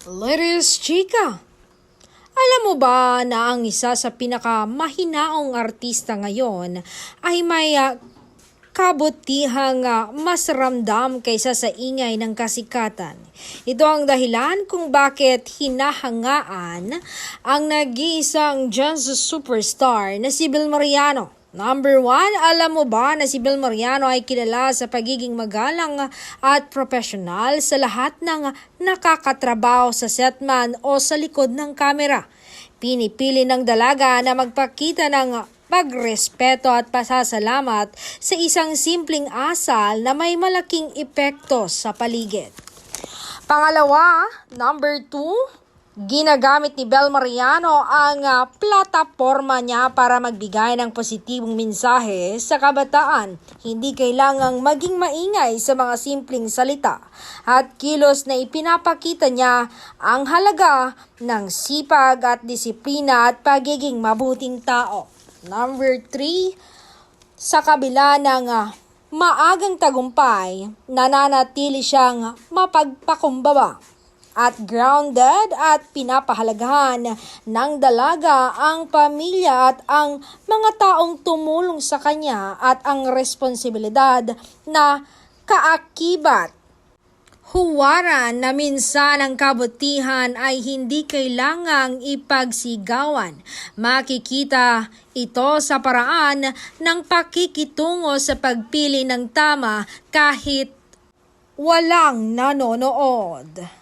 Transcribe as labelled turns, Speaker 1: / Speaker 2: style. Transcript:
Speaker 1: Ladies, chika, alam mo ba na ang isa sa pinakamahinaong artista ngayon ay may kabutihang mas ramdam kaysa sa ingay ng kasikatan? Ito ang dahilan kung bakit hinahangaan ang nag-iisang jazz superstar na si Bel Mariano. Number 1, alam mo ba na si Bel Mariano ay kilala sa pagiging magalang at profesional sa lahat ng nakakatrabaho sa setman o sa likod ng kamera. Pinipili ng dalaga na magpakita ng pagrespeto at pasasalamat sa isang simpleng asal na may malaking epekto sa paligid. Pangalawa, number 2, ginagamit ni Bel Mariano ang plataporma niya para magbigay ng positibong mensahe sa kabataan. Hindi kailangang maging maingay sa mga simpleng salita at kilos na ipinapakita niya ang halaga ng sipag at disiplina at pagiging mabuting tao. Number 3, sa kabila ng maagang tagumpay, nananatili siyang mapagpakumbaba at grounded at pinapahalagahan ng dalaga ang pamilya at ang mga taong tumulong sa kanya at ang responsibilidad na kaakibat. Huwaran na minsan ang kabutihan ay hindi kailangang ipagsigawan. Makikita ito sa paraan ng pakikitungo sa pagpili ng tama kahit walang nanonood.